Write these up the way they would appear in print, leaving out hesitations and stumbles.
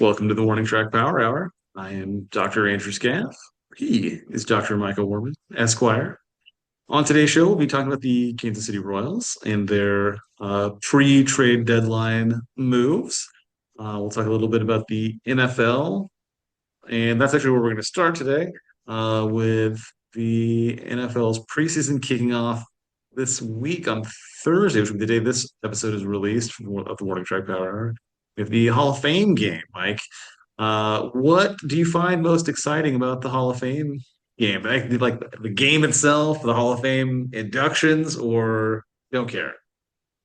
Welcome to the Warning Track Power Hour. I am Dr. Andrew Scaff. He is Dr. Michael Warman, Esquire. On today's show, we'll be talking about the Kansas City Royals and their pre-trade deadline moves. We'll talk a little bit about the NFL, and that's actually where we're going to start today with the NFL's preseason kicking off this week on Thursday, which will be the day this episode is released of the Warning Track Power Hour. We have the Hall of Fame game, Mike. What do you find most exciting about the Hall of Fame game? Like the game itself, the Hall of Fame inductions, or don't care?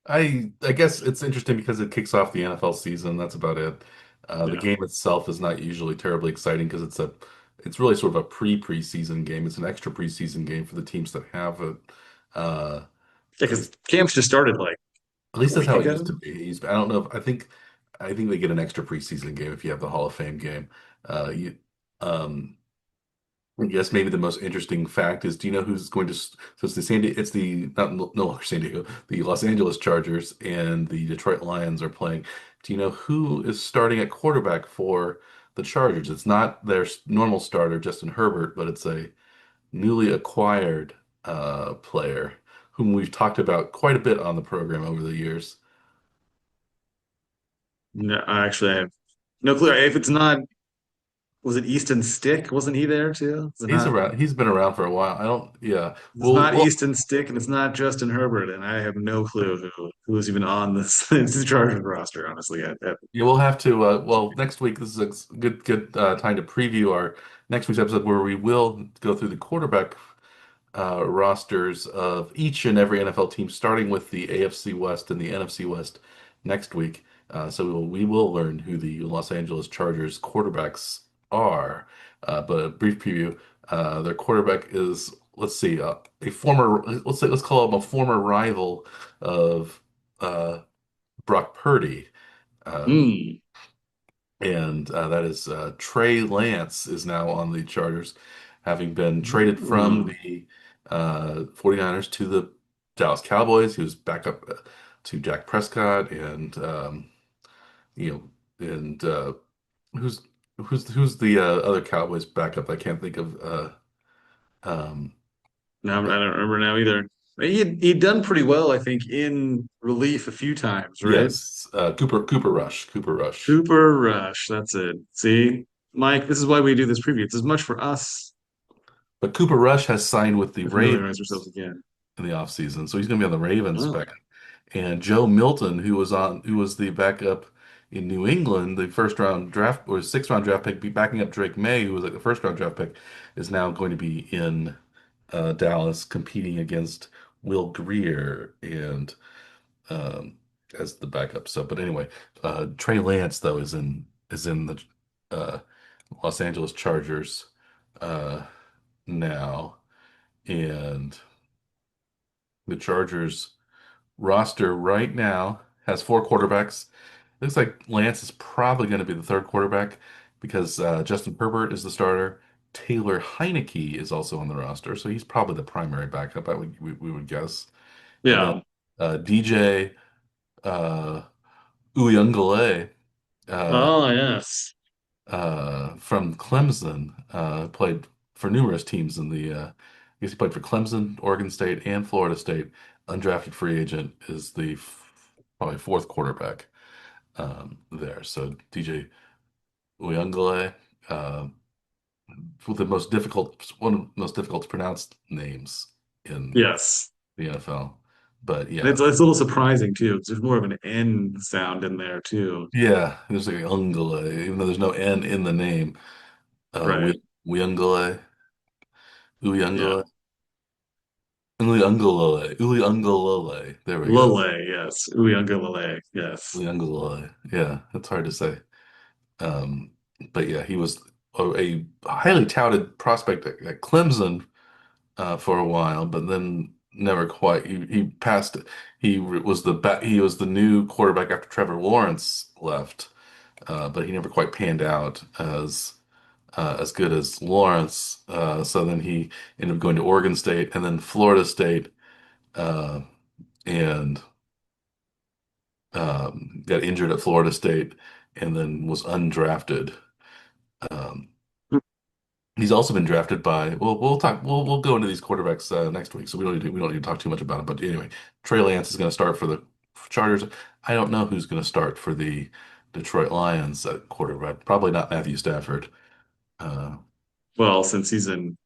I guess it's interesting because it kicks off the NFL season. That's about it. The Yeah, game itself is not usually terribly exciting because it's really sort of a pre-preseason game. It's an extra preseason game for the teams that have it. Uh, because camps just started like at a least that's week how it used to ago. be. I don't know if I think they get an extra preseason game if you have the Hall of Fame game. You um I guess maybe the most interesting fact is, do you know who's going to? So it's the it's the not no longer San Diego, the Los Angeles Chargers and the Detroit Lions are playing. Do you know who is starting at quarterback for the Chargers? It's not their normal starter, Justin Herbert, but it's a newly acquired player whom we've talked about quite a bit on the program over the years. No, actually, I have no clue. If it's not, was it Easton Stick? Wasn't he there too? Is it He's not? around. He's been around for a while. I don't. Yeah. It's Well, not well, Easton Stick, and it's not Justin Herbert, and I have no clue who is even on this, this Chargers roster. Honestly, Yeah, we'll have to. Well, next week this is a good time to preview our next week's episode where we will go through the quarterback rosters of each and every NFL team, starting with the AFC West and the NFC West next week. So we will learn who the Los Angeles Chargers quarterbacks are. But a brief preview: their quarterback is, let's see, a former, let's call him a former rival of uh, Brock Purdy. Uh, Hmm. and that is Trey Lance is now on the Chargers, having been traded from Hmm. the 49ers to the Dallas Cowboys. He was back up to Jack Prescott and you and who's who's the other Cowboys backup? I can't think of um, No, I don't remember now either. He'd done pretty well, I think, in relief a few times, right? yes, Cooper Rush. Cooper Rush, that's it. See, Mike, this is why we do this preview. It's as much for us But Cooper Rush has signed with the to familiarize ourselves Ravens again. in the offseason, so he's going to be on the Ravens Oh, back. And Joe Milton, who was the backup in New England, the first round draft or sixth round draft pick, be backing up Drake May, who was like the first round draft pick, is now going to be in Dallas competing against Will Greer and um, as the backup. So, but anyway, Trey Lance though is in the uh, Los Angeles Chargers uh, now, and the Chargers roster right now has four quarterbacks. Looks like Lance is probably going to be the third quarterback because Justin Herbert is the starter. Taylor Heineke is also on the roster, so he's probably the primary backup, we would guess. And then yeah. DJ uh, Uyunglele uh, Oh, yes. from Clemson played for numerous teams I guess he played for Clemson, Oregon State, and Florida State. Undrafted free agent is the probably fourth quarterback there. So DJ Uyunglele, uh, with the most difficult, one of the most difficult to pronounce names in Yes. the NFL. But And yeah, it's a little surprising too, 'cause there's more of an N sound in there too. yeah, there's like Ungale, even though there's no N in the name. Right. Uyunglele, Yeah. Uyunglele, Uyunglele. There we go. Lele, yes. Uyunglele, yes. Uyunglele. Yeah, that's hard to say. Um, but yeah, he was a highly touted prospect at Clemson for a while, but then never quite. He passed. He was the new quarterback after Trevor Lawrence left, but he never quite panned out as good as Lawrence. So then he ended up going to Oregon State and then Florida State, uh, and got injured at Florida State and then was undrafted. Um, he's also been drafted by. Well, we'll talk. We'll go into these quarterbacks next week, so we don't need to talk too much about it. But anyway, Trey Lance is going to start for the Chargers. I don't know who's going to start for the Detroit Lions at quarterback. Probably not Matthew Stafford. Uh, Well, since he's in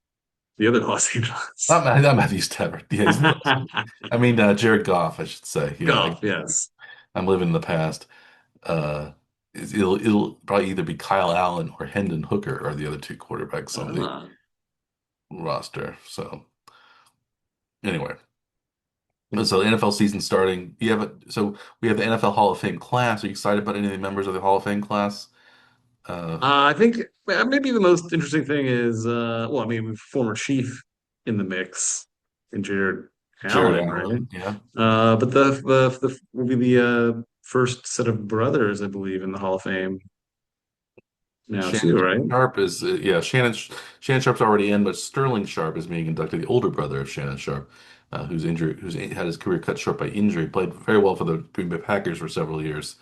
the other Los Angeles. not Matthew Stafford. Yeah, I mean Jared Goff, I should say. Yeah, Golf, yes. I'm living in the past. Uh, it'll probably either be Kyle Allen or Hendon Hooker are the other two quarterbacks on the Ah. roster. So anyway, so the NFL season starting. So we have the NFL Hall of Fame class. Are you excited about any of the members of the Hall of Fame class? Uh, I think maybe the most interesting thing is, well, I mean, we've former Chief in the mix in Jared Jared Allen, right? Allen, yeah. But the will be the first set of brothers, I believe, in the Hall of Fame now Shannon too, right? Sharp is yeah. Shannon Sharp's already in, but Sterling Sharp is being inducted, the older brother of Shannon Sharp, who's had his career cut short by injury. Played very well for the Green Bay Packers for several years.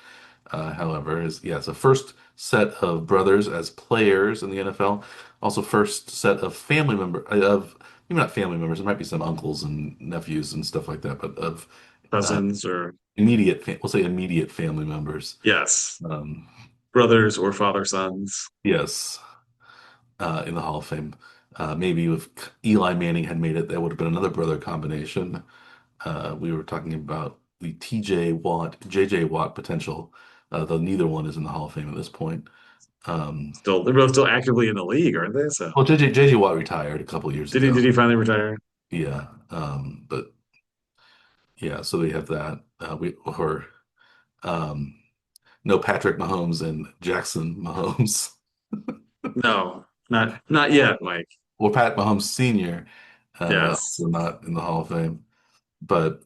However, it's a first set of brothers as players in the NFL. Also, first set of family member of maybe not family members. There might be some uncles and nephews and stuff like that, but of uh, Cousins or we'll say immediate family members. yes, Um, brothers or father sons. yes, in the Hall of Fame. Maybe if Eli Manning had made it, that would have been another brother combination. We were talking about the TJ Watt, JJ Watt potential, though neither one is in the Hall of Fame at this point. Um, Still, they're both still actively in the league, aren't they? So well, JJ Watt retired a couple years ago. did he finally retire? Yeah, but yeah, so we have that. We or um, no Patrick Mahomes and Jackson Mahomes, No, not yet, Mike. or Pat Mahomes Sr. Yes. Also not in the Hall of Fame. But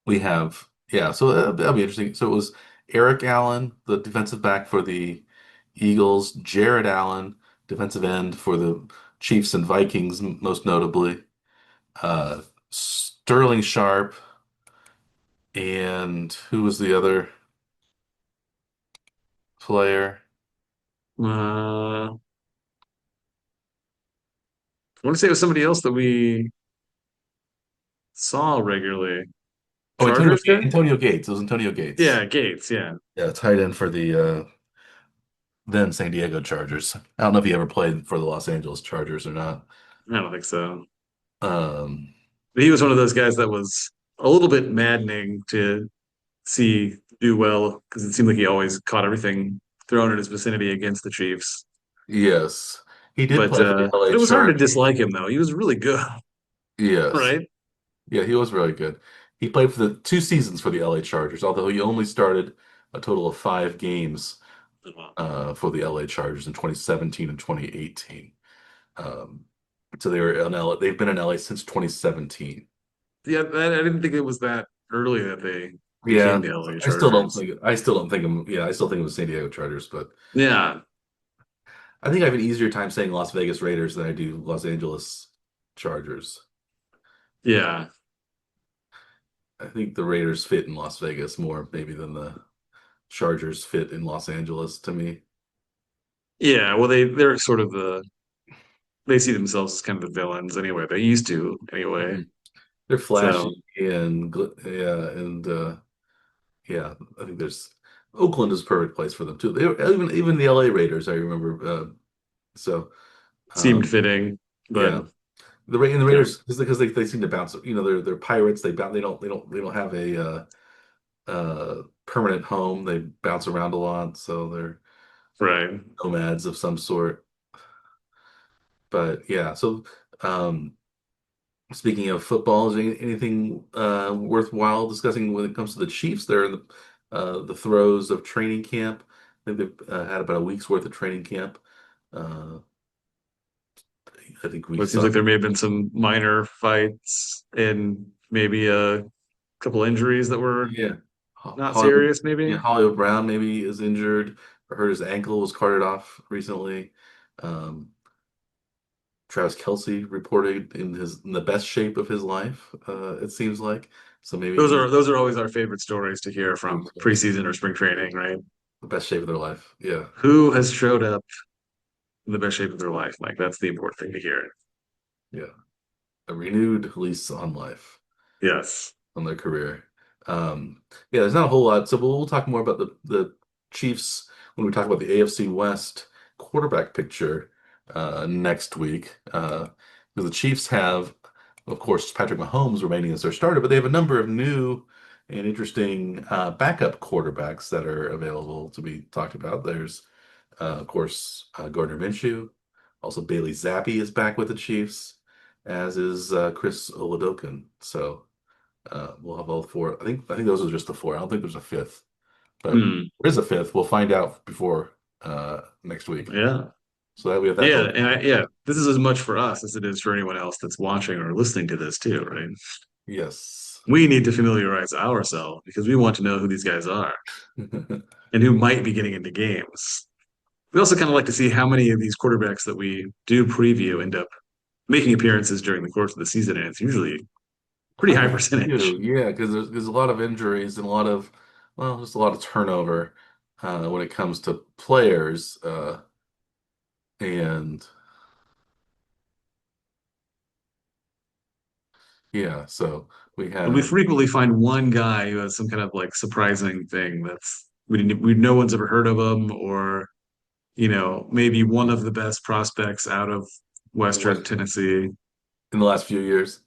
we have, yeah, so that'll be interesting. So it was Eric Allen, the defensive back for the Eagles, Jared Allen, defensive end for the Chiefs and Vikings, most notably, Sterling Sharp, and who was the other player? I want to say it was somebody else that we saw regularly. Oh, Chargers guy? Antonio Gates. It was Antonio Gates. Yeah, Gates. Yeah, Yeah, tight end for the then San Diego Chargers. I don't know if he ever played for the Los Angeles Chargers or not. I don't think so. Um, But he was one of those guys that was a little bit maddening to see do well because it seemed like he always caught everything thrown in his vicinity against the Chiefs. yes, he did play for the But LA it was hard to Chargers. dislike him though. He was really good, Yes. right? Yeah, he was really good. He played for the 2 seasons for the LA Chargers, although he only started a total of 5 games for the LA Chargers in 2017 and 2018. Um, so they were in LA, they've been in LA since 2017. Yeah, I didn't think it was that early that they became Yeah, the LA I Chargers. still don't think him. Yeah, I still think it was San Diego Chargers, but Yeah, I think I have an easier time saying Las Vegas Raiders than I do Los Angeles Chargers. yeah, I think the Raiders fit in Las Vegas more maybe than the Chargers fit in Los Angeles to me. yeah. Well, they're sort of they see themselves as kind of the villains anyway. They used to anyway. Mhm. They're So flashy and yeah, and yeah, I think there's Oakland is a perfect place for them too. Even the LA Raiders, I remember. So seemed um, fitting, but yeah, the yeah, Raiders is because they seem to bounce. You know, they're pirates. They bounce. They don't have a permanent home. They bounce around a lot, so they're right. nomads of some sort. But yeah, so um, speaking of football, is there anything worthwhile discussing when it comes to the Chiefs? They're in the throes of training camp. I think they've had about a week's worth of training camp. Uh, I think we Well, it seems saw, like there may have been some minor fights and maybe a couple injuries that were yeah, not Hollywood, serious, yeah, maybe. Hollywood Brown maybe is injured or hurt his ankle, was carted off recently. Um, Travis Kelce reported in the best shape of his life, it seems like. So maybe Those are always our favorite stories to hear from he's preseason or spring training, right? The best shape of their life. Yeah. Who has showed up in the best shape of their life? Like that's the important thing to hear. Yeah. A renewed lease on life, Yes. on their career. Yeah, there's not a whole lot. So we'll talk more about the Chiefs when we talk about the AFC West quarterback picture next week. Because the Chiefs have, of course, Patrick Mahomes remaining as their starter, but they have a number of new and interesting backup quarterbacks that are available to be talked about. There's, of course, Gardner Minshew. Also, Bailey Zappi is back with the Chiefs, as is Chris Oladokun. So we'll have all four. I think those are just the four. I don't think there's a fifth, but Hmm. there is a fifth. We'll find out before next week. Yeah. So that we have that to Yeah. look And forward. yeah, this is as much for us as it is for anyone else that's watching or listening to this too, right? Yes. We need to familiarize ourselves because we want to know who these guys are and who might be getting into games. We also kind of like to see how many of these quarterbacks that we do preview end up making appearances during the course of the season, and it's usually pretty Quite high a few, percentage. yeah, because there's a lot of injuries and a lot of, well, just a lot of turnover when it comes to players. And yeah, so we But we have, frequently find one guy who has some kind of like surprising thing that's we no one's ever heard of him, or maybe one of the best prospects out of Western West Tennessee. in the last few years.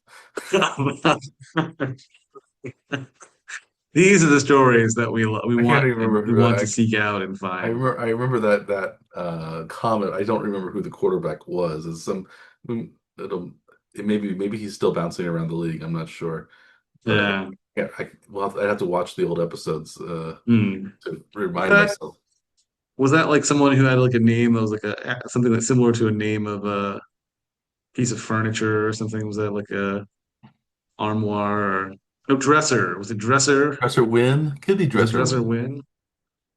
These are the stories that we I can't want even and remember we who want to seek out and find. I remember that comment. I don't remember who the quarterback was. It's some it'll maybe he's still bouncing around the league. I'm not sure, but Yeah. I'd have to watch the old episodes Hmm. to Was remind that myself. was that like someone who had like a name that was like a something that's similar to a name of a piece of furniture or something? Was that like a armoire or no dresser? Was it dresser? Dresser Win could be Was it Dresser dresser Win. win?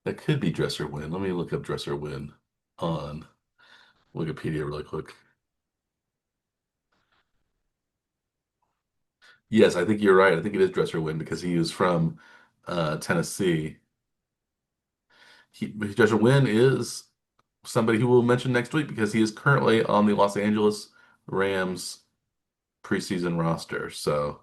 That could be Dresser Win. Let me look up Dresser Win on Wikipedia really quick. Yes, I think you're right. I think it is Dresser Win because he was from Tennessee. Dresser Win is somebody who we'll mention next week because he is currently on the Los Angeles Rams preseason roster. So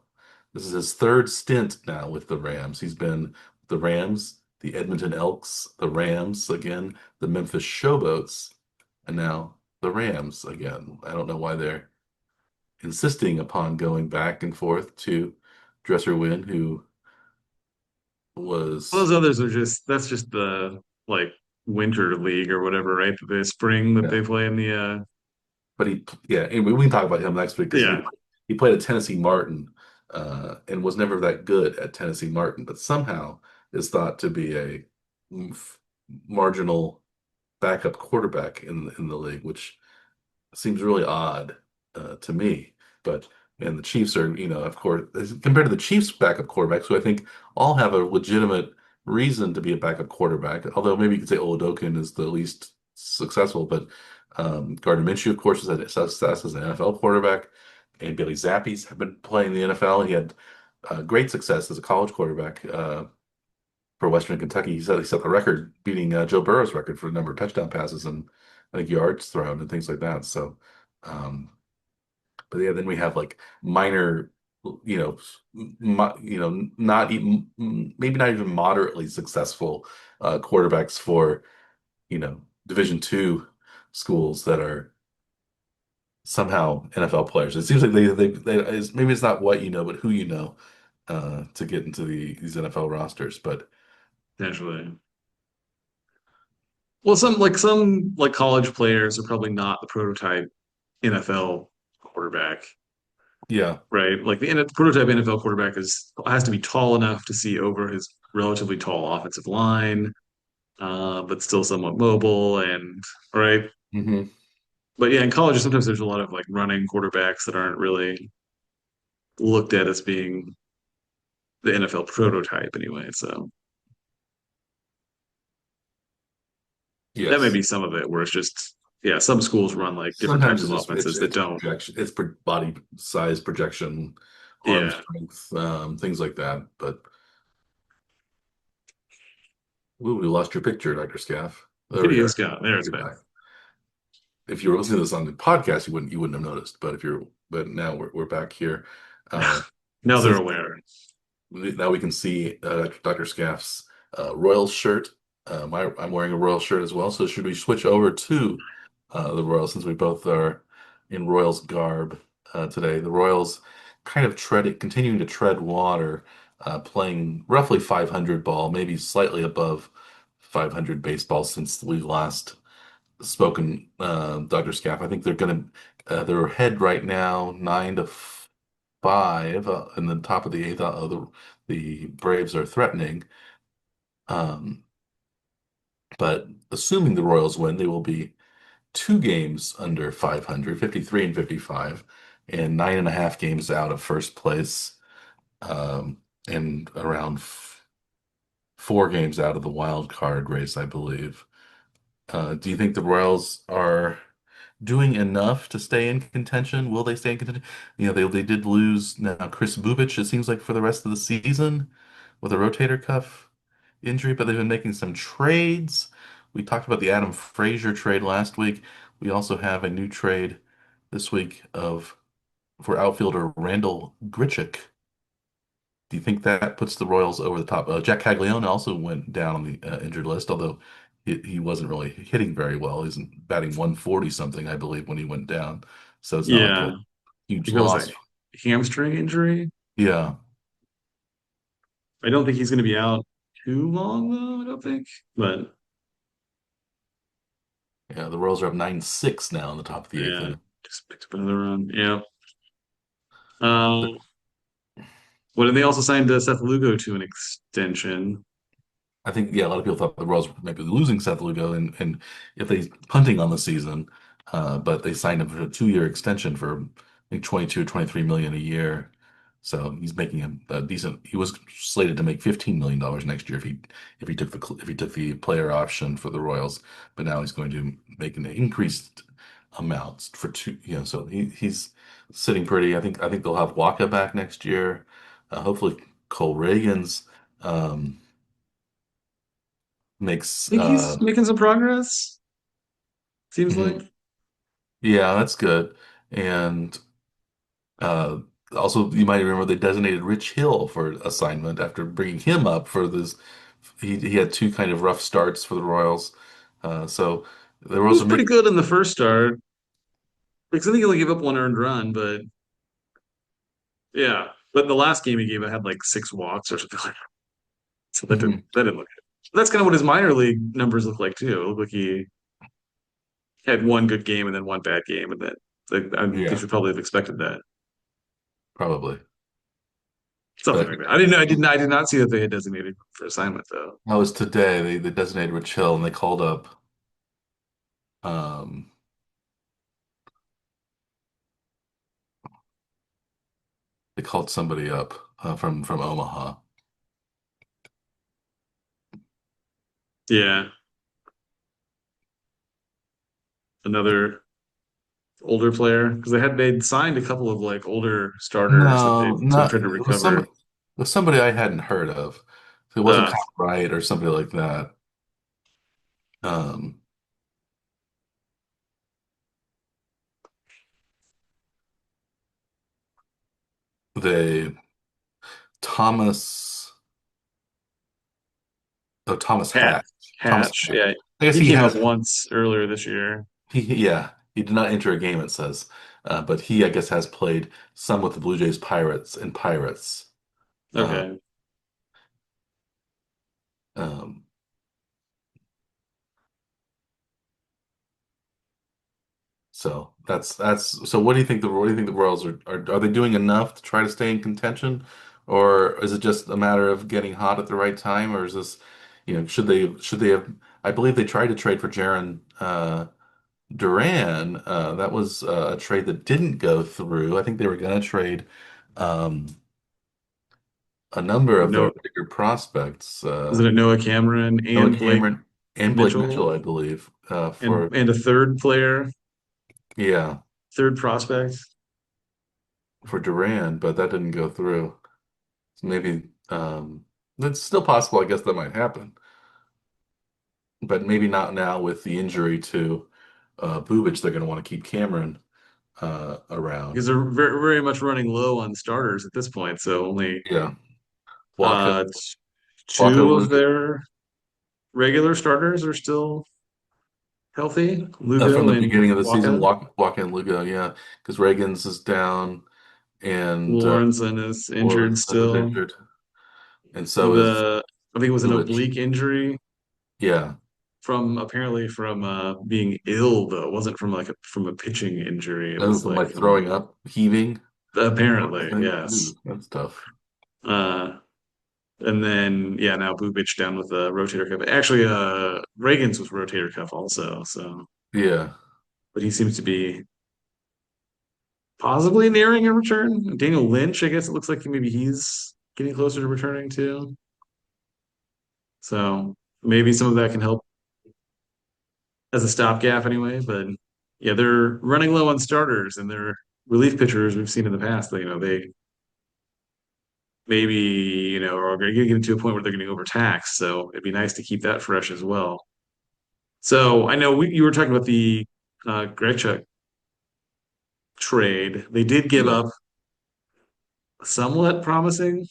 this is his third stint now with the Rams. He's been with the Rams, the Edmonton Elks, the Rams again, the Memphis Showboats, and now the Rams again. I don't know why they're insisting upon going back and forth to Dresser Wynn, who Those was, others are just that's just the like winter league or whatever, right? The spring that yeah, they play in the but yeah, anyway, we can talk about him next week because yeah. he played at Tennessee Martin and was never that good at Tennessee Martin, but somehow is thought to be a marginal backup quarterback in the league, which seems really odd to me. But and the Chiefs are, of course, compared to the Chiefs' backup quarterbacks, who I think all have a legitimate reason to be a backup quarterback. Although maybe you could say Oladokin is the least successful, but Gardner Minshew, of course, has had success as an NFL quarterback, and Bailey Zappies have been playing in the NFL. He had great success as a college quarterback for Western Kentucky. He set the record, beating Joe Burrow's record for the number of touchdown passes and I think yards thrown and things like that. So, um, but yeah, then we have like minor, you know, not even maybe not even moderately successful quarterbacks for Division two schools that are somehow NFL players. It seems like maybe it's not what you know, but who you know to get into these NFL rosters. But Potentially. Well, some college players are probably not the prototype NFL quarterback, yeah. right? Like the prototype NFL quarterback has to be tall enough to see over his relatively tall offensive line, but still somewhat mobile and right. Hmm. But yeah, in college, sometimes there's a lot of like running quarterbacks that aren't really looked at as being the NFL prototype anyway. So that may Yes. be some of it, where it's just yeah, some schools run like different Sometimes types of offenses that it's don't. projection, body size projection, arm Yeah. strength, things like that. But Ooh, we lost your picture, Dr. Scaff. There we Video are. Scout. There it's You're back. back. If you were listening to this on the podcast, you wouldn't have noticed. But now we're back here. Uh, Now they're so aware. now we can see Dr. Scaff's Royals shirt. I'm wearing a Royals shirt as well. So should we switch over to the Royals since we both are in Royals garb today? The Royals kind of continuing to tread water, playing roughly 500 ball, maybe slightly above 500 baseball since we last spoken, Dr. Scaff. I think they're ahead right now, 9-5, in the top of the eighth. The Braves are threatening. Um, but assuming the Royals win, they will be two games under 500, 53 and 55, and 9.5 games out of first place, um, and around 4 games out of the wild card race, I believe. Do you think the Royals are doing enough to stay in contention? Will they stay in contention? They did lose now Kris Bubic, it seems like, for the rest of the season with a rotator cuff injury, but they've been making some trades. We talked about the Adam Frazier trade last week. We also have a new trade this week of for outfielder Randal Grichuk. Do you think that puts the Royals over the top? Jack Caglianone also went down on the injured list, although he wasn't really hitting very well. He's batting 140 something, I believe, when he went down. So it's not like a Yeah. I huge think that was a loss. hamstring injury. Yeah, I don't think he's going to be out too long, though. I don't think. But yeah. The Royals are up 9-6 now in the top of the eighth yeah, inning. just picked up another run. Yeah. Um, well, and they also signed Seth Lugo to an extension. I think, yeah, a lot of people thought the Royals were maybe losing Seth Lugo and if they punting on the season, but they signed him for a 2-year extension for I think 22 or 23 million a year. So he's making a decent. He was slated to make $15 million next year if he took the player option for the Royals, but now he's going to make an increased amount for two. So he's sitting pretty. I think they'll have Waka back next year. Hopefully Cole Reagan's. Um, makes I think he's making some progress. Seems mhm. like. Yeah, that's good. And uh also you might remember they designated Rich Hill for assignment after bringing him up for this. He had two kind of rough starts for the Royals. So the He Royals was are pretty making good in the first start. Because I think he only gave up one earned run, but yeah. But the last game he gave, I had like 6 walks or something like that. So Mhm. that didn't look good. That's kind of what his minor league numbers look like too. It looked like he had one good game and then one bad game, and that like, they Yeah, should probably have expected that. probably. Something But like that. I didn't know. I did not see that they had designated for assignment though. that was today. They designated Rich Hill and um they called somebody up from Omaha. Yeah, another older player because they'd signed a couple of like older starters that they No, sort of not tried to recover. it was somebody I hadn't heard of. It wasn't Uh, Kyle Wright or somebody like that. Um, they Thomas Thomas Hatch, Hatch. Thomas Hatch. Hatch. Yeah, I guess he came up once earlier this year. yeah, he did not enter a game, it says. But he, I guess, has played some with the Blue Jays Pirates and Pirates. Uh, Okay. um, so that's so what do you think the Royals are they doing enough to try to stay in contention? Or is it just a matter of getting hot at the right time? Or is this, should they have I believe they tried to trade for Jaron Duran, that was a trade that didn't go through. I think they were going to trade um, a number of their No, bigger prospects, wasn't it Noah Cameron Noah and Blake Cameron and Blake Mitchell, Mitchell I believe, and a third player, yeah, third prospect? for Duran, but that didn't go through. So maybe it's still possible. I guess that might happen. but maybe not now with the injury to Bubic. They're going to want to keep Cameron around. because they're very, very much running low on starters at this point. So only Yeah, Waka, uh, Waka two of Lugo, their regular starters are still healthy, from Lugo the and beginning of the season, Waka. Waka and Lugo, yeah, because Reagan's is down and Lorenzen is injured Lorenzen is still. injured, and so is The I think it was an Bubic. oblique injury Yeah, from apparently from being ill though. It wasn't from from a pitching injury. It oh, was from like like from throwing up, heaving, sort of apparently, thing. yes. Ooh, that's tough. Uh and then yeah, now Bubic down with a rotator cuff. Actually, Reagan's with rotator cuff also, so Yeah, but he seems to be possibly nearing a return. Daniel Lynch, I guess it looks like maybe he's getting closer to returning too. So maybe some of that can help as a stopgap anyway. But yeah, they're running low on starters and their relief pitchers we've seen in the past. They maybe are going to get to a point where they're getting overtaxed. So it'd be nice to keep that fresh as well. So I know you were talking about the Grichuk trade. They did give yeah. up somewhat promising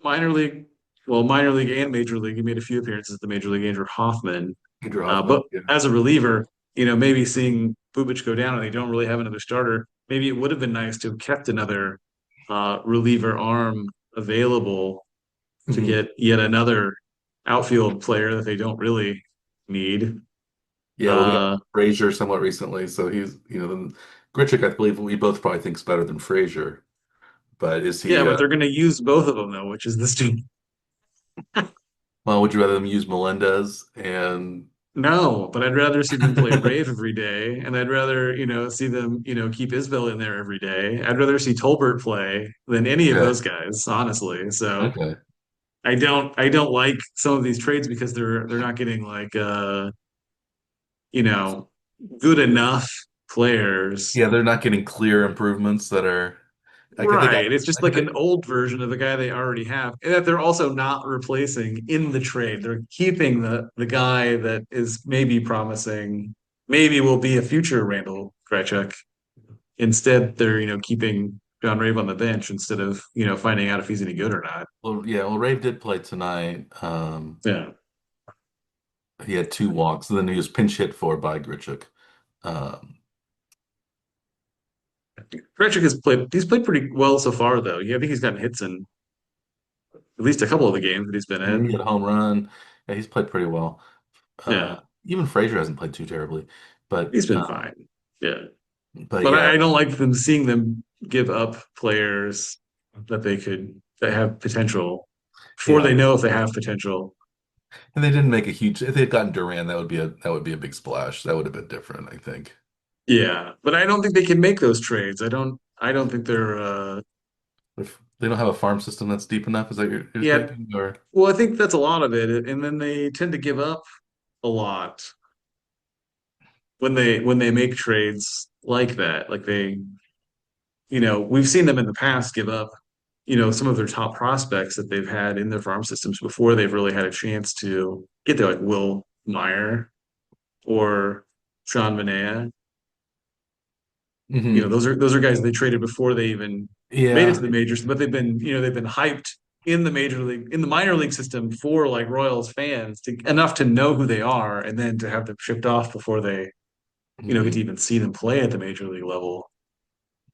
minor league, well, minor league and major league. He made a few appearances at the major league. Andrew Hoffman. Andrew But Hoffman. Yeah, as a reliever, maybe seeing Bubic go down and they don't really have another starter, maybe it would have been nice to have kept another reliever arm available to hmm get yet another outfield player that they don't really need. yeah. Well, we got Uh, Frazier somewhat recently, so he's the Grichuk. I believe we both probably thinks better than Frazier, but is yeah, he? but they're going to use both of them though, which is the stupid. Well, would you rather them use Melendez and No, but I'd rather see them play Rave every day, and I'd rather, see them, keep Isbell in there every day. I'd rather see Tolbert play than any of okay, those guys, honestly. So okay, I don't like some of these trades because they're not getting like you know, good enough players. yeah, they're not getting clear improvements that are. I think Right. It's I just can like an think. old version of the guy they already have. And that they're also not replacing in the trade. They're keeping the guy that is maybe promising, maybe will be a future Randal Grichuk. Instead, they're, keeping John Rave on the bench instead of, finding out if he's any good or not. Well, yeah, well, Rave did play tonight. Yeah. He had two walks, and then he was pinch hit for by Grichuk. Um, Grichuk he's played pretty well so far though. Yeah, I think he's gotten hits in at least a couple of the games that he's been he in. had a home run. Yeah, he's played pretty well. Uh, Yeah. Even Frazier hasn't played too terribly, but He's been fine. Yeah. but But yeah, I don't like them seeing them give up players that have potential before yeah. they know if they have potential. And they didn't make a huge. If they'd gotten Duran, that would be a big splash. That would have been different, I think. Yeah, but I don't think they can make those trades. I don't think they're If they don't have a farm system that's deep enough, is that you're yeah, thinking? Or well, I think that's a lot of it. And then they tend to give up a lot when they make trades like that. Like we've seen them in the past give up, some of their top prospects that they've had in their farm systems before they've really had a chance to get there, like Will Meyer or Sean Manaea. hmm Those are guys they traded before they even made it to Yeah, the majors, but they've been hyped in the major league, in the minor league system for like Royals fans enough to know who they are, and then to have them shipped off before they get hmm to even see them play at the major league level.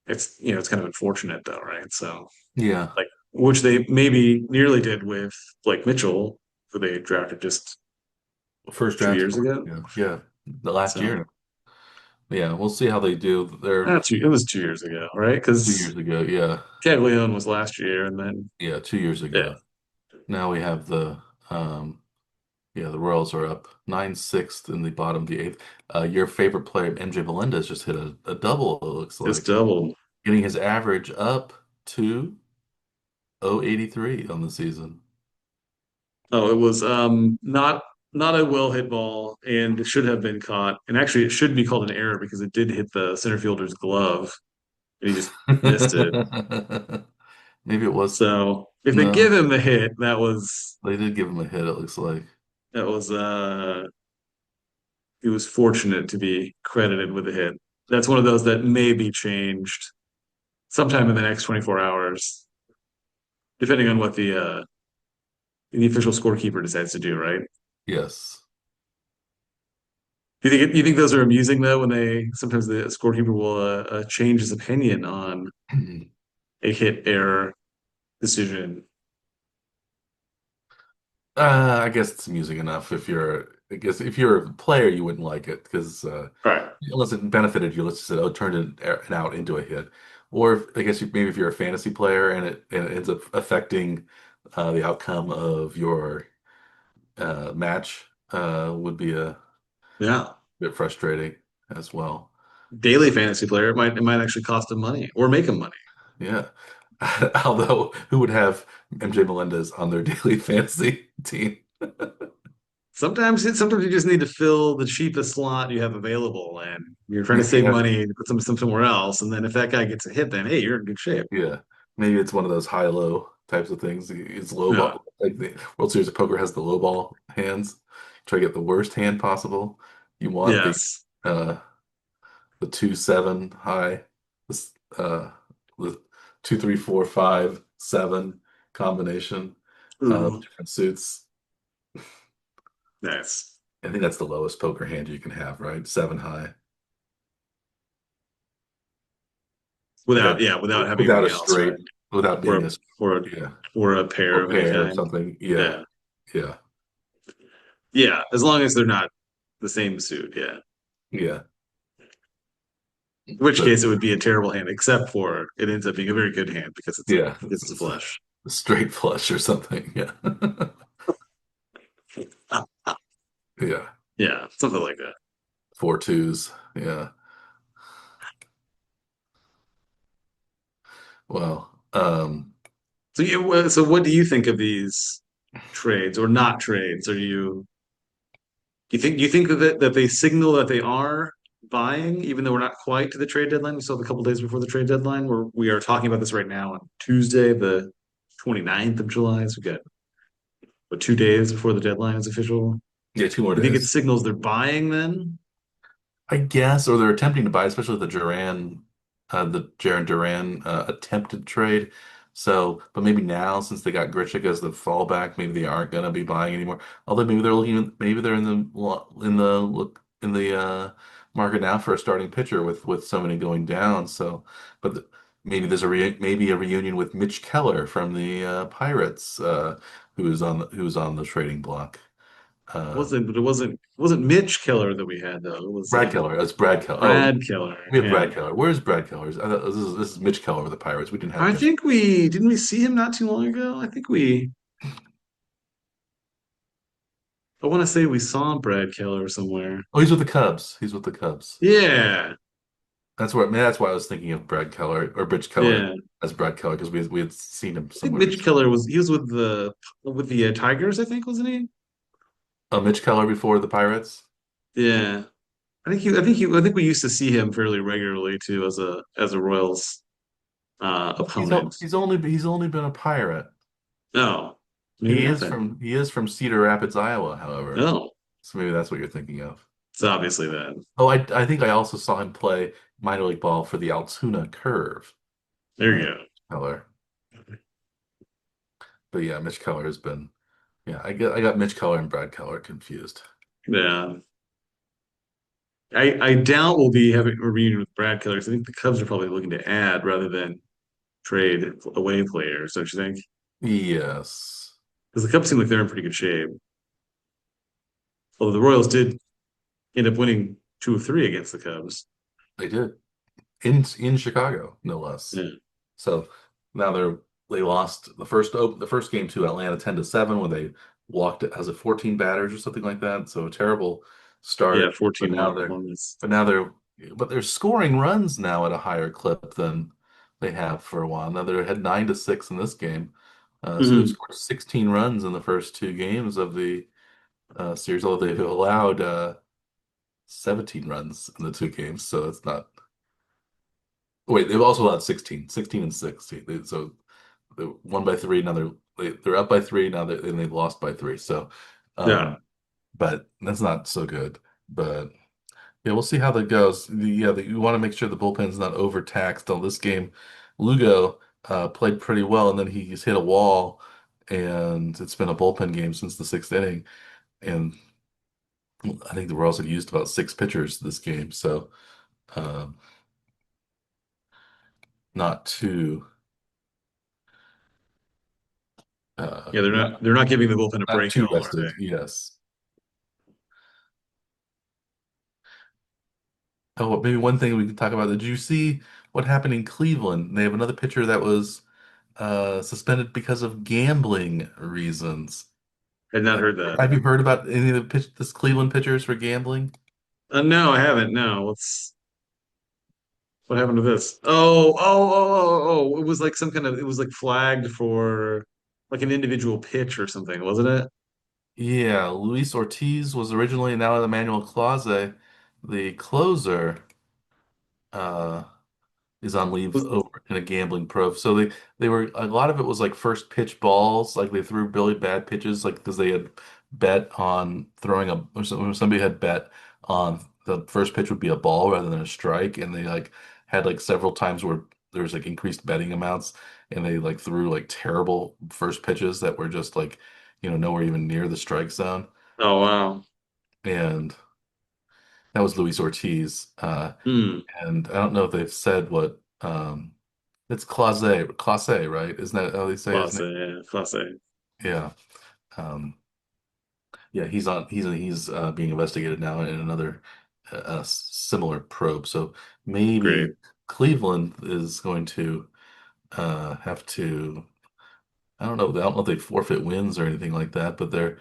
It's kind of unfortunate though, right? So yeah. like which they maybe nearly did with Blake Mitchell, who they drafted just First two draft years sport. ago. Yeah, yeah. The last So year. Yeah, we'll see how they do. They're it was 2 years ago, right? 2 years Because ago. Yeah, Caglianone was last year, and then yeah, 2 years yeah, ago. Now we have um, the Royals are up 9-6 in the bottom of the eighth. Your favorite player, MJ Melendez, just hit a double, it looks just like, doubled. getting his average up to 083 on the season. Oh, it was not a well hit ball, and it should have been caught. And actually, it should be called an error because it did hit the center fielder's glove, and he just missed it. Maybe it was, So if they give no, him the hit, that was they did give him a hit, it looks like. That was he was fortunate to be credited with a hit. That's one of those that may be changed sometime in the next 24 hours, depending on what the official scorekeeper decides to do, right? Yes. You think those are amusing though when they sometimes the scorekeeper will change his opinion on a hit error decision. I guess it's amusing enough if you're, I guess if you're a player, you wouldn't like it because Right. unless it benefited you, let's just say, oh, turned an out into a hit. Or I guess maybe if you're a fantasy player and it ends up affecting the outcome of your match, would be a Yeah. bit frustrating as well. Daily fantasy player, it might actually cost him money or make him money. Yeah. Although, who would have MJ Melendez on their daily fantasy team? Sometimes you just need to fill the cheapest slot you have available, and you're trying to You save know, money to put some somewhere else. And then if that guy gets a hit, then hey, you're in good shape. yeah. Maybe it's one of those high-low types of things. It's low Yeah. ball. Like the World Series of Poker has the low ball hands. Try to get the worst hand possible. You want Yes. uh the 2 7 high, this the 2 3 4 5 7 combination of Ooh, different suits. nice. I think that's the lowest poker hand you can have, right? 7 high. Without Without yeah, without having without everything a else, right? straight, without Or being a a or a yeah, or a pair or of any pair or kind. something. Yeah, Yeah. yeah, Yeah. As long as they're not the same suit, yeah. yeah. In which But case it would be a terrible hand, except for it ends up being a very good hand because yeah, it's a flush. a straight flush or something. Yeah, Ah, ah. yeah. Yeah, something like that. 4 2s. Yeah. Well, So what do you think of these trades or not trades? Do you think that they signal that they are buying, even though we're not quite to the trade deadline? We still have a couple days before the trade deadline. We are talking about this right now on Tuesday, the 29th of July. So we got 2 days before the deadline is official. yeah, 2 more You think it days. signals they're buying then? I guess, or they're attempting to buy, especially the Jaron Duran attempted trade. So, but maybe now, since they got Grichuk as the fallback, maybe they aren't going to be buying anymore. Although maybe they're in the market now for a starting pitcher with so many going down. So, but maybe maybe a reunion with Mitch Keller from the Pirates, who is on the trading block. Uh, It wasn't Mitch Killer that we had though. It was Brad Keller. That's Brad Keller. Oh, Brad Killer. we have Yeah. Brad Keller. Where's Brad Keller? I thought this is Mitch Keller with the Pirates. We didn't have I Mitch. think we didn't we see him not too long ago? I want to say we saw Brad Keller somewhere. Oh, he's with the Cubs. He's with the Cubs. Yeah. That's why I was thinking of Brad Keller or Rich Keller Yeah. as Brad Keller because we had seen him I think somewhere Mitch recently. Keller he was with the Tigers, I think, wasn't he? Mitch Keller before the Pirates. Yeah. I think we used to see him fairly regularly too as a Royals opponent. He's only been a Pirate. No. Maybe He not is then. from he is from Cedar Rapids, Iowa, however. No. So maybe that's what you're thinking of. It's obviously that. Oh, I think I also saw him play minor league ball for the Altoona Curve. There you go. Keller. But yeah, Mitch Keller has been. Yeah, I got Mitch Keller and Brad Keller confused. Yeah. I doubt we'll be having a reunion with Brad Keller 'cause I think the Cubs are probably looking to add rather than trade away players, don't you think? Yes, Because the Cubs seem like they're in pretty good shape. Although the Royals did end up winning two of three against the Cubs. they did in Chicago, no less. Yeah, So now they lost the first game to Atlanta 10-7 when they walked it as a 14 batters or something like that. So a terrible yeah, start. But 14 now walk they're performance. but now they're but they're scoring runs now at a higher clip than they have for a while. Now they had 9-6 in this game. So they've Mhm. scored 16 runs in the first two games of the series, although they've allowed 17 runs in the two games. So it's not. Wait, they've also allowed 16 and 16. So they won by three. Now they're up by three now, and they've lost by three. So, um, Yeah, but that's not so good. But yeah, we'll see how that goes. You want to make sure the bullpen's not overtaxed on this game. Lugo played pretty well, and then he's hit a wall, and it's been a bullpen game since the sixth inning. And I think the Royals have used about six pitchers this game, so um, not too Yeah, they're not not giving the bullpen a not break at too all, are rested. Yes. Oh, maybe one thing we can talk about. Did you see what happened in Cleveland? They have another pitcher that was suspended because of gambling reasons. they? I'd not heard that. Have you heard about any of the this Cleveland pitchers for gambling? No, I haven't. No, what happened to this? Oh! It was like some kind of it was like flagged for like an individual pitch or something, wasn't it? Yeah, Luis Ortiz was originally, now Emmanuel Clase, the closer, uh, is on leave Was over in a gambling probe. So they were, a lot of it was like first pitch balls, like they threw really bad pitches, like because they had bet on throwing a, or somebody had bet on the first pitch would be a ball rather than a strike, and they like had like several times where there was like increased betting amounts, and they like threw like terrible first pitches that were just like, nowhere even near the strike zone, oh wow. and that was Luis Ortiz. Hmm. And I don't know if they've said what it's Clase, right? Isn't that how they say his name? Clase, yeah, Clase. Yeah. Um, yeah, he's being investigated now in another similar probe. So maybe Great. Cleveland is going to have to, I don't know if they forfeit wins or anything like that, but they're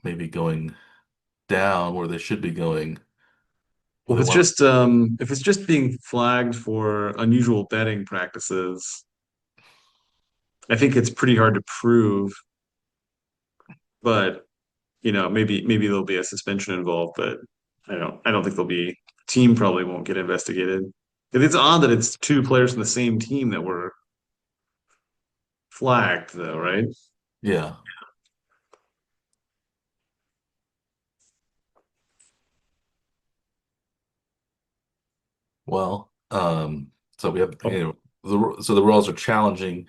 maybe going down where they should be going. Well, Well, they want, if it's just being flagged for unusual betting practices, I think it's pretty hard to prove, but maybe there'll be a suspension involved, but I don't think there'll be team probably won't get investigated. It's odd that it's two players from the same team that were flagged though, right? yeah. Well, so we have, Oh, so the Royals are challenging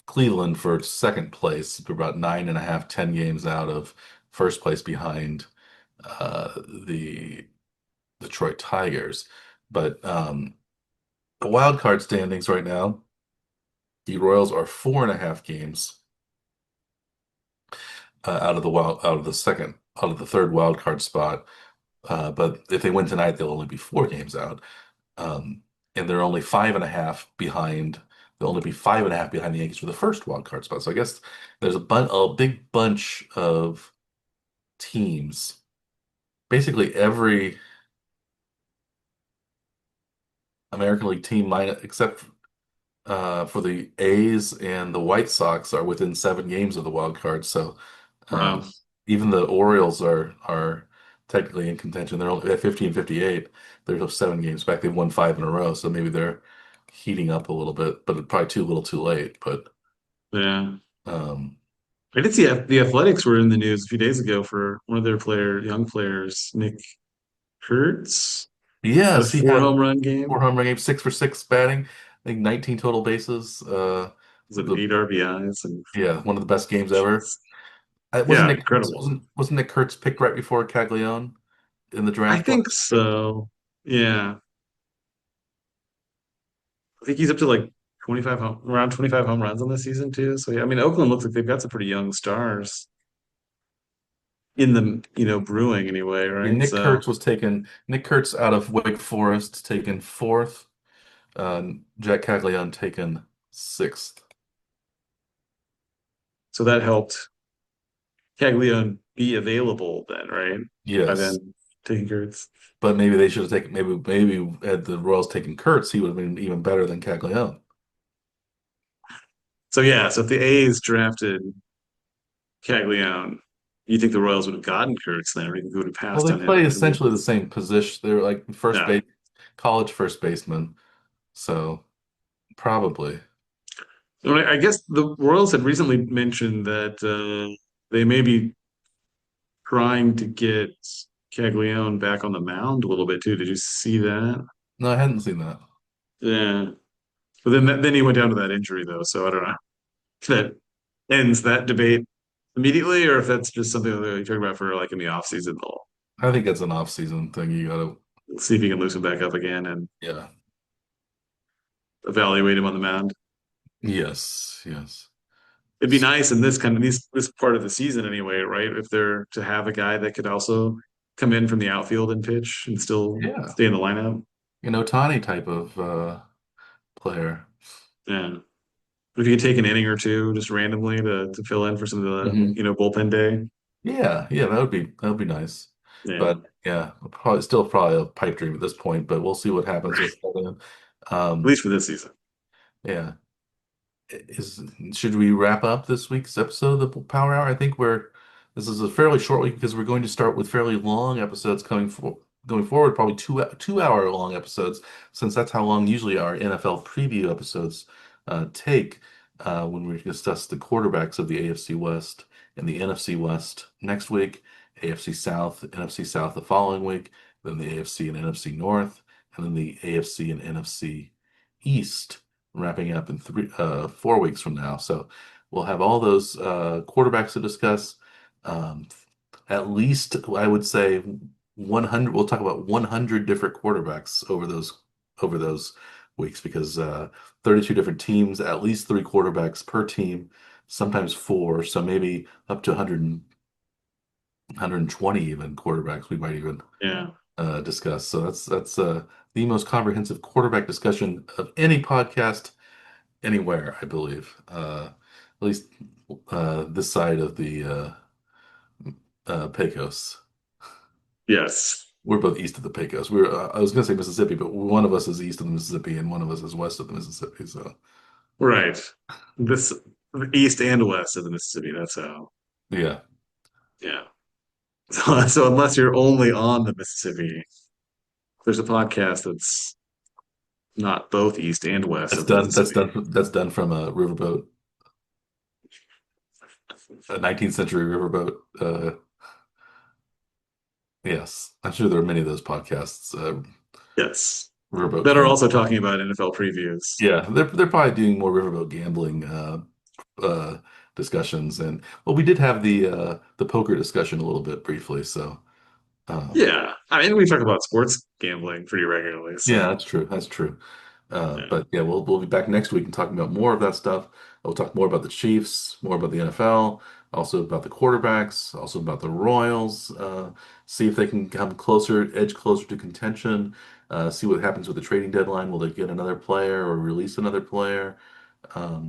Cleveland for second place. We're about 9.5, 10 games out of first place behind the Detroit Tigers. But the wild card standings right now, the Royals are 4.5 games out of the second, out of the third wild card spot. But if they win tonight, they'll only be 4 games out. Um, and they're only 5.5 behind. They'll only be 5.5 behind the Yankees for the first wild card spot. So I guess there's a big bunch of teams. Basically, every American League team, except for the A's and the White Sox, are within 7 games of the wild card. So wow. even the Orioles are technically in contention. They're only at 50 and 58. They're 7 games back. They've won 5 in a row, so maybe they're heating up a little bit, but probably too little, too late. But Yeah. um, I did see the Athletics were in the news a few days ago for one of their young players, Nick Kurtz, had a yes, he four had home run four game. home run games, 6 for 6 batting. I think 19 total bases. Was it The 8 RBIs and Yeah, one of the best games ever. Wasn't yeah, Nick Kurtz incredible. wasn't Nick Kurtz picked right before Caglianone in the I draft think last year? so. Yeah. I think he's up to like around 25 home runs on this season too. So yeah, I mean Oakland looks like they've got some pretty young stars in the, brewing anyway, Yeah, right? So Nick Kurtz out of Wake Forest taken fourth. Jack Caglianone taken sixth. that helped Caglianone be available then, right? By Yes, then taking Kurtz. but maybe they should have taken maybe had the Royals taken Kurtz, he would have been even better than Caglianone. So yeah, so if the A's drafted Caglianone, you think the Royals would have gotten Kurtz then, or you think they would have Well, passed they on him play after the essentially the same position. They're like first yeah. base, college first baseman, so probably. Well, I guess the Royals had recently mentioned that they may be trying to get Caglianone back on the mound a little bit too. Did you see that? No, I hadn't seen that. Yeah. But then he went down to that injury though, so I don't know if that ends that debate immediately or if that's just something that they're talking about for like in the off season. They'll I think it's an off-season thing. You gotta, see if he can loosen back up again and yeah. evaluate him on the mound. Yes, yes. It'd be nice in this part of the season anyway, right? If they're to have a guy that could also come in from the outfield and pitch and still Yeah. stay in the lineup. Tani type of player. Yeah. But if you could take an inning or two just randomly to fill in for some of the, Hmm. bullpen day. Yeah, yeah, that would be nice. Yeah. But yeah, probably a pipe dream at this point, but we'll see what happens with Caglianone. At Um, least for this season. yeah. Is should we wrap up this week's episode of the Power Hour? I think this is a fairly short week because we're going to start with fairly long episodes going forward, probably 2 hour long episodes, since that's how long usually our NFL preview episodes take when we discuss the quarterbacks of the AFC West and the NFC West next week, AFC South, NFC South the following week, then the AFC and NFC North, and then the AFC and NFC East wrapping up in 4 weeks from now. So we'll have all those quarterbacks to discuss. Um, at least I would say 100. We'll talk about 100 different quarterbacks over those weeks because 32 different teams, at least three quarterbacks per team, sometimes four. So maybe up to 100, 120 even quarterbacks we might even Yeah. discuss. So that's the most comprehensive quarterback discussion of any podcast anywhere, I believe. At least this side of the Pecos. Yes. We're both east of the Pecos. I was going to say Mississippi, but one of us is east of the Mississippi and one of us is west of the Mississippi. So, Right. This east and west of the Mississippi. That's how. yeah, Yeah. So unless you're only on the Mississippi, there's a podcast that's not both east and west that's of the done. That's Mississippi. done. That's done from a riverboat, a 19th century riverboat. Yes, I'm sure there are many of those podcasts. Yes. Riverboat That are camp. also talking about NFL previews. Yeah, they're probably doing more riverboat gambling uh, discussions, and well, we did have the poker discussion a little bit briefly. So um, Yeah. I mean, we talk about sports gambling pretty regularly. yeah, So, that's true. That's true. yeah. But yeah, we'll be back next week and talking about more of that stuff. We'll talk more about the Chiefs, more about the NFL, also about the quarterbacks, also about the Royals. See if they can come closer, edge closer to contention. See what happens with the trading deadline. Will they get another player or release another player?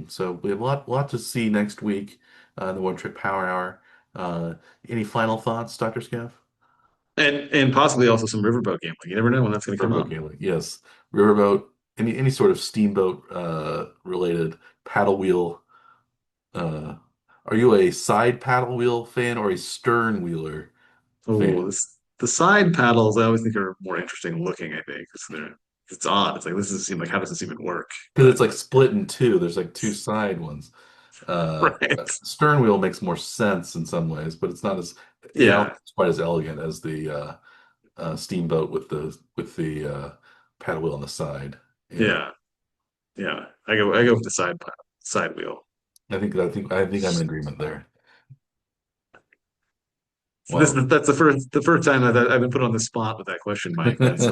So we have a lot to see next week in the One Trick Power Hour. Uh, any final thoughts, Dr. Scaff? And possibly also some riverboat gambling. You never know when that's going to come Riverboat up. gambling, yes. Riverboat, any sort of steamboat related paddle wheel. Uh, are you a side paddle wheel fan or a stern wheeler Oh, fan? the side paddles I always think are more interesting looking, I think, because it's odd. It's like this doesn't seem like how does this even work? Because it's But like split in two. There's like two side ones. right. Stern wheel makes more sense in some ways, but it's not as I don't Yeah. think it's quite as elegant as the steamboat with the paddle wheel on the side. Yeah, Yeah. Yeah. I go with the side wheel. I think I'm in agreement there. So Well, that's the first time I've been put on the spot with that question, Mike. That's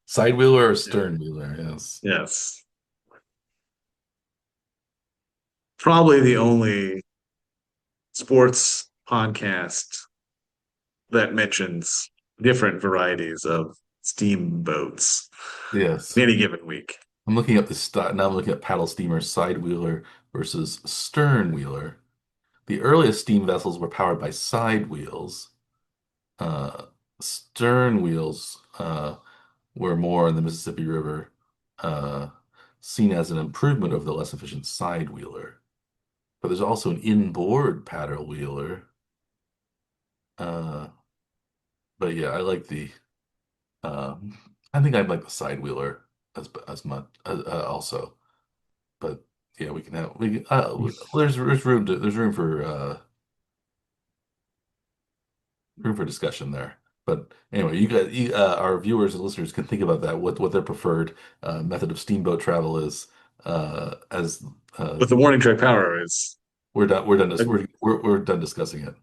side wheeler or yeah. stern wheeler? Yes. Yes. Probably the only sports podcast that mentions different varieties of steamboats Yes. in any given week. I'm looking up now I'm looking at paddle steamer side wheeler versus stern wheeler. The earliest steam vessels were powered by side wheels. Uh, Stern wheels were more in the Mississippi River, uh, seen as an improvement over the less efficient side wheeler. But there's also an inboard paddle wheeler. Uh, but yeah, I think I'd like the side wheeler as much also. But yeah, there's room for room for discussion there. But anyway, our viewers and listeners can think about that, what their preferred method of steamboat travel is. As With the warning track power, uh, we're done discussing it.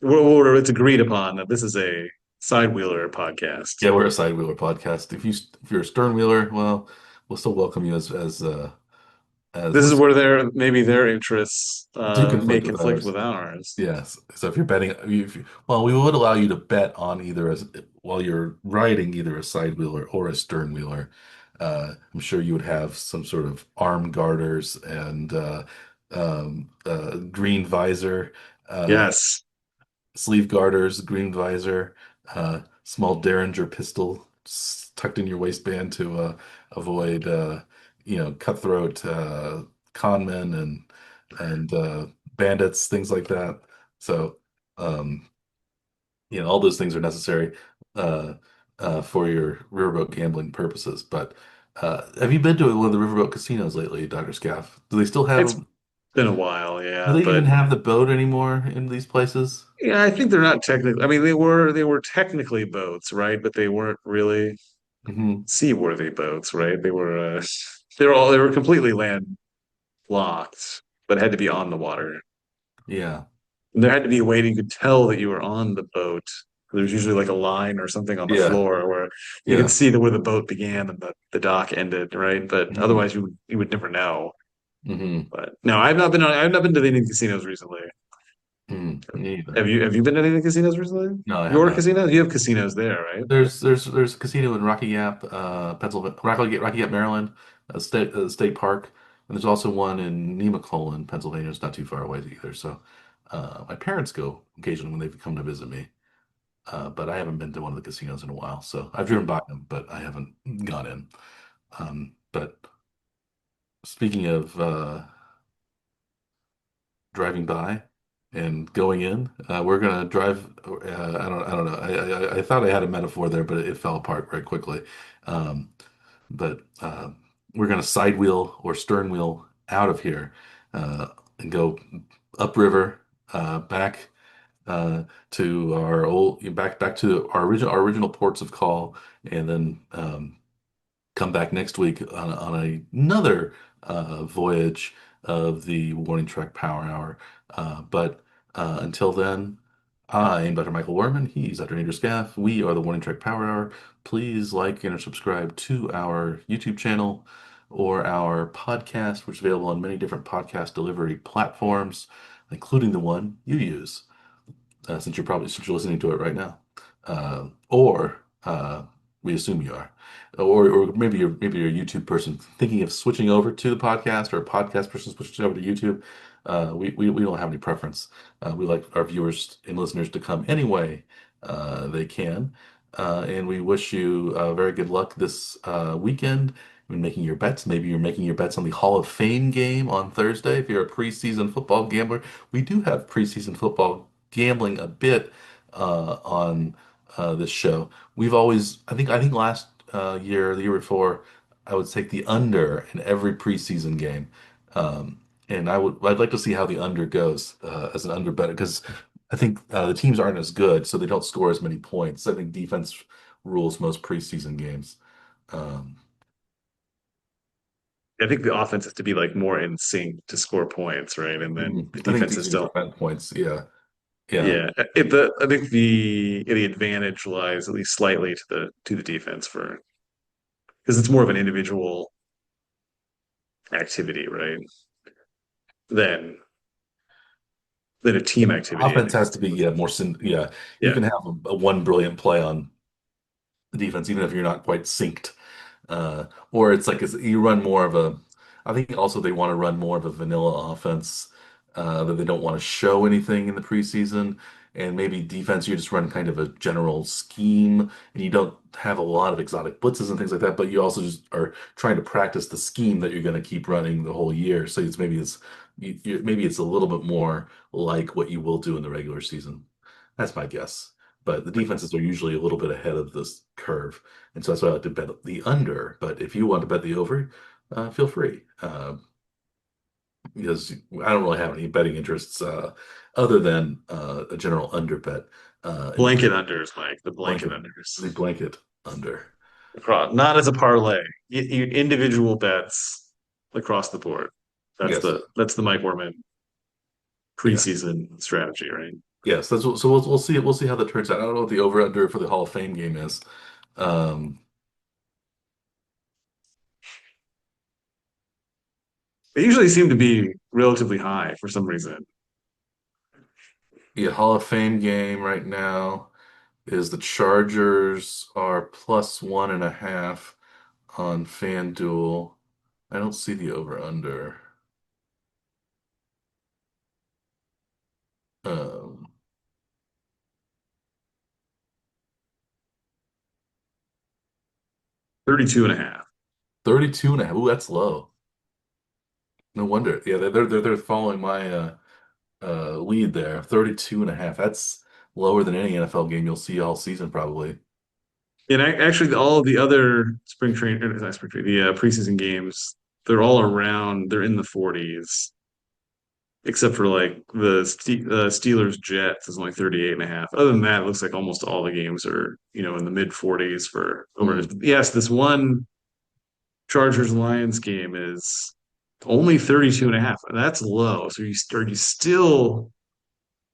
it's agreed upon that this is a side wheeler podcast. Yeah, we're a side wheeler podcast. If you're a stern wheeler, well, we'll still welcome you as This is listen where maybe their interests do may conflict with conflict ours. with ours. Yes. So if you're betting, well, we would allow you to bet on either as while you're riding either a side wheeler or a stern wheeler. I'm sure you would have some sort of arm garters and green visor, uh, Yes. sleeve garters, green visor, small Derringer pistol tucked in your waistband to avoid, cutthroat conmen and bandits, things like that. So, um, all those things are necessary uh, for your riverboat gambling purposes. But have you been to one of the riverboat casinos lately, Dr. Scaff? Do they still It's have? been a while, Do yeah, they even but have the boat anymore in these places? yeah, I think they're not technically. I mean, they were technically boats, right? But they weren't really Hmm. seaworthy boats, right? They were completely landlocked, but had to be on the water. Yeah. And there had to be a way that you could tell that you were on the boat. There's usually like a line or something on the Yeah. floor where you could Yeah. see where the boat began and the dock ended, right? But Hmm. otherwise, you would never know. Hmm. But no, I've not been to any casinos recently. Mm, Have neither. you been to any casinos recently? No, I have Your not. casinos? You have casinos there, right? There's a casino in Rocky Gap, Pennsylvania, Rocky Gap, Maryland, state park, and there's also one in Nemacolin, Pennsylvania. It's not too far away either. So, my parents go occasionally when they come to visit me, but I haven't been to one of the casinos in a while. So I've driven by them, but I haven't gone in. But speaking of driving by and going in. We're gonna drive. I don't know. I thought I had a metaphor there, but it fell apart very quickly. Um, but we're gonna side wheel or stern wheel out of here and go upriver, back to our back to our original ports of call, and then come back next week on another voyage of the Warning Trek Power Hour. But until then, I'm Dr. Michael Warman. He's Dr. Andrew Scaff. We are the Warning Trek Power Hour. Please like and subscribe to our YouTube channel or our podcast, which is available on many different podcast delivery platforms, including the one you use since you're listening to it right now, or we assume you are, or maybe you're a YouTube person thinking of switching over to the podcast, or a podcast person switching over to YouTube. We don't have any preference. We like our viewers and listeners to come any way they can, and we wish you very good luck this weekend when making your bets. Maybe you're making your bets on the Hall of Fame game on Thursday. If you're a preseason football gambler, we do have preseason football gambling a bit on this show. I think last year, the year before, I would take the under in every preseason game, and I'd like to see how the under goes as an under bet because I think the teams aren't as good, so they don't score as many points. I think defense rules most preseason games. Um, I think the offense has to be like more in sync to score points, right? And then the I think it's defenses easier to don't. prevent points. Yeah, yeah. Yeah, I think the advantage lies at least slightly to the defense for because it's more of an individual activity, right? Than than a team activity. I Offense think has to it's be yeah. You yeah. can have a one brilliant play on the defense, even if you're not quite synced. Or you run more of a. I think also they want to run more of a vanilla offense that they don't want to show anything in the preseason. And maybe defense, you just run kind of a general scheme, and you don't have a lot of exotic blitzes and things like that. But you also just are trying to practice the scheme that you're going to keep running the whole year. So maybe it's a little bit more like what you will do in the regular season. That's my guess. But the defenses are usually a little bit ahead of this curve. And so that's why I like to bet the under. But if you want to bet the over, feel free. because I don't really have any betting interests other than a general under bet in the Blanket unders, Mike. The blanket blanket unders. the blanket under. Across, not as a parlay. Individual bets across the board. Yes, That's the Mike Orman yeah, preseason strategy, right? yes. So we'll see how that turns out. I don't know what the over under for the Hall of Fame game is. Um, They usually seem to be relatively high for some reason. yeah, Hall of Fame game right now is the Chargers are plus 1.5 on FanDuel. I don't see the over under. Um, 32 and a half. 32.5. Ooh, that's low. No wonder. Yeah, they're following my lead there. 32.5. That's lower than any NFL game you'll see all season, probably. And actually, all of the other spring train, not spring train, the preseason games, they're all around, they're in the 40s, except for like the Steelers Jets is only 38 and a half. Other than that, it looks like almost all the games are, in the mid 40s for over. Hmm. Yes, this one Chargers Lions game is only 32 and a half. That's low. So you still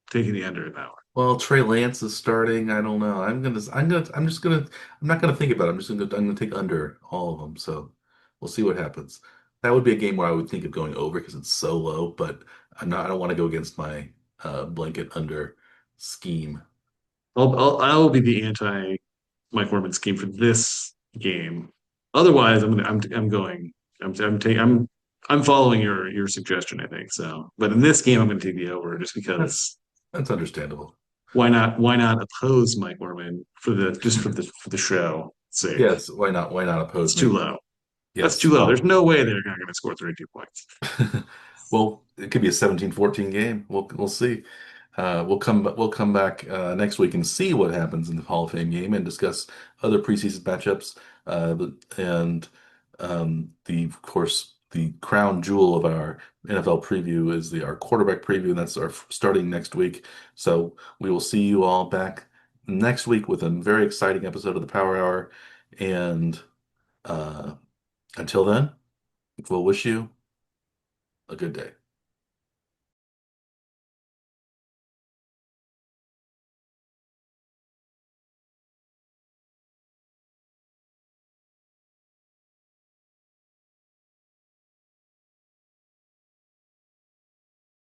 taking the under in that one. Well, Trey Lance is starting. I don't know. I'm not gonna think about it. I'm gonna take under all of them. So we'll see what happens. That would be a game where I would think of going over because it's so low, but I don't want to go against my blanket under scheme. I'll be the anti Mike Orman scheme for this game. Otherwise, I'm going. I'm taking. I'm following your suggestion. I think so. But in this game, I'm going to take the over just That's because. that's understandable. Why not? Why not oppose Mike Orman for the just for the show sake? Yes, why not? Why not It's oppose too me? low. That's Yes, too low. There's well, no way they're not going to score 32 points. well, it could be a 17-14 game. We'll see. We'll come back next week and see what happens in the Hall of Fame game and discuss other preseason matchups. And the of course the crown jewel of our NFL preview is the our quarterback preview, and that's our starting next week. So we will see you all back next week with a very exciting episode of the Power Hour. And uh, until then, we'll wish you a good day.